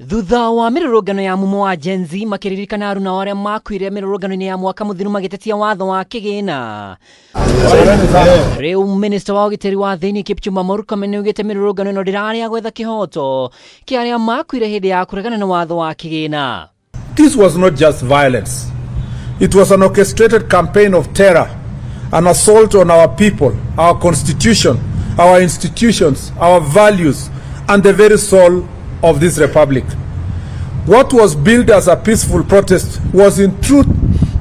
Thutha wa mirurungano ya mumo wa Gen Z makiririkana aruna aria makwire mirurungano-ini ya mwaka muthiru magitetia watho wa kigina. Riu Minister wa UGITIRI wa THIINI Kipchumba Murkomen niugite mirurungano ino ndirari ya gwetha kihoto kia aria makwire hindi ya kuregana na watho wa kigina. This was not just violence. It was an orchestrated campaign of terror, an assault on our people, our constitution, our institutions, our values, and the very soul of this republic. What was billed as a peaceful protest was in truth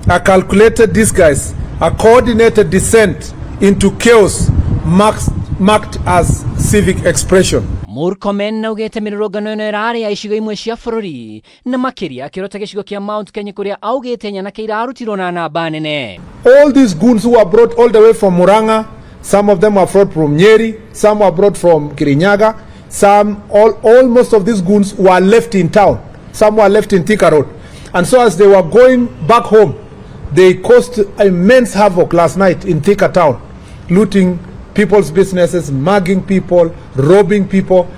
a calculated disguise, a coordinated descent into chaos marked as civic expression. Murkomen naugete mirurungano ino irari ya icigo imwe cia bururi na makiria akirota gicigo kia Mount Kenya kuria augite nyanake irarutirwo na namba nene. All these goons who were brought all the way from Murang'a, some of them were brought from Nyeri, some were brought from Kirinyaga, most of these goons were left in town. Some were left in Thika Road. And so as they were going back home, they caused immense havoc last night in Thika town, looting people's businesses, mugging people, robbing people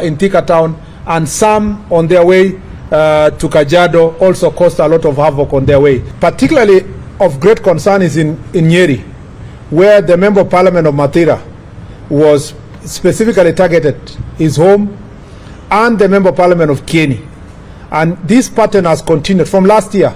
in Thika town, and some on their way to Kajiado also caused a lot of havoc on their way. Particularly of great concern is in Nyeri, where the Member of Parliament of Mathira was specifically targeted, his home, and the Member of Parliament of Kieni. And this pattern has continued from last year,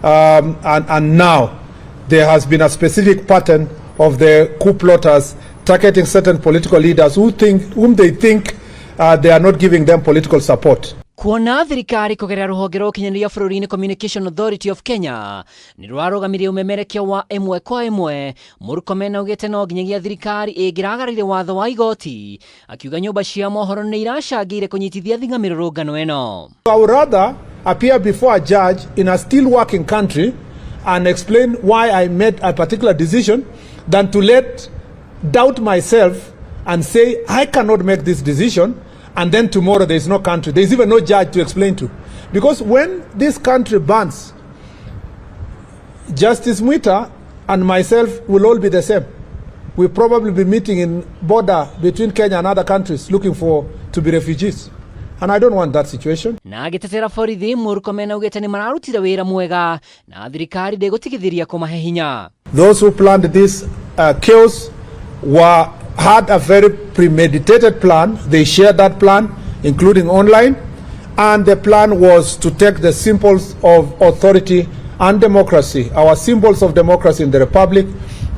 and now there has been a specific pattern of the coup plotters targeting certain political leaders whom they think they are not giving them political support. Kuona thirikari kugerera ruhonge rwa ukinyanĩria bũrũri-inĩ Communication Authority of Kenya ni rwarũgamirie umemerekia wa ĩmwe kwa ĩmwe, Murkomen augĩte no nginyagia thirikari ĩngĩragarĩire watho wa igoti, akiuga nyũmba cia mohoro nĩ iracangĩire kũnyitithia thing'a mĩrũrũngano ĩno. I would rather appear before a judge in a still working country and explain why I made a particular decision than to doubt myself and say I cannot make this decision, and then tomorrow there is no country, there is even no judge to explain to. Because when this country burns, Justice Mwita and myself will all be the same. We'll probably be meeting in border between Kenya and other countries looking to be refugees. And I don't want that situation. Na agĩtetera borithi, Murkomen augĩte nĩ mararutire wĩra mwega na thirikari ndĩgũtigithĩria kũmahe hinya. Those who planned this chaos had a very premeditated plan. They shared that plan, including online, and the plan was to take the symbols of authority and democracy, our symbols of democracy in the Republic,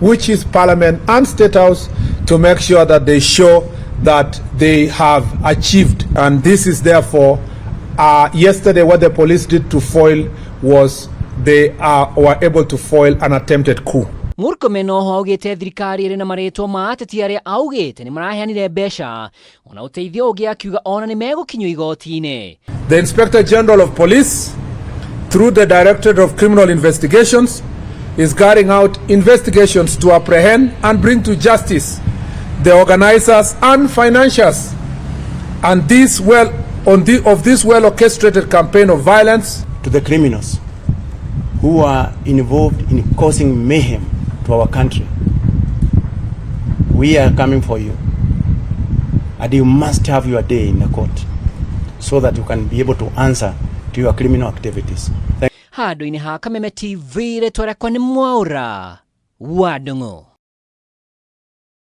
which is Parliament and State House, to make sure that they show that they have achieved. And this is therefore, yesterday what the police did to foil was they were able to foil an attempted coup. Murkomen oho augĩte thirikari ĩrĩ na marĩtwa ma ateti arĩa augĩte nĩ maraheanire mbeca ona ũteithio ũngĩ, akiuga ona nĩ megũkinywo igoti-inĩ. The Inspector General of Police, through the Directorate of Criminal Investigations, is carrying out investigations to apprehend and bring to justice the organizers and financiers and this well-orchestrated campaign of violence. To the criminals who are involved in causing mayhem to our country, we are coming for you, and you must have your day in the court so that you can be able to answer to your criminal activities. Handũ-inĩ ha Kameme TV, rĩtwa rĩakwa nĩ Mwaura wa Ndung'u.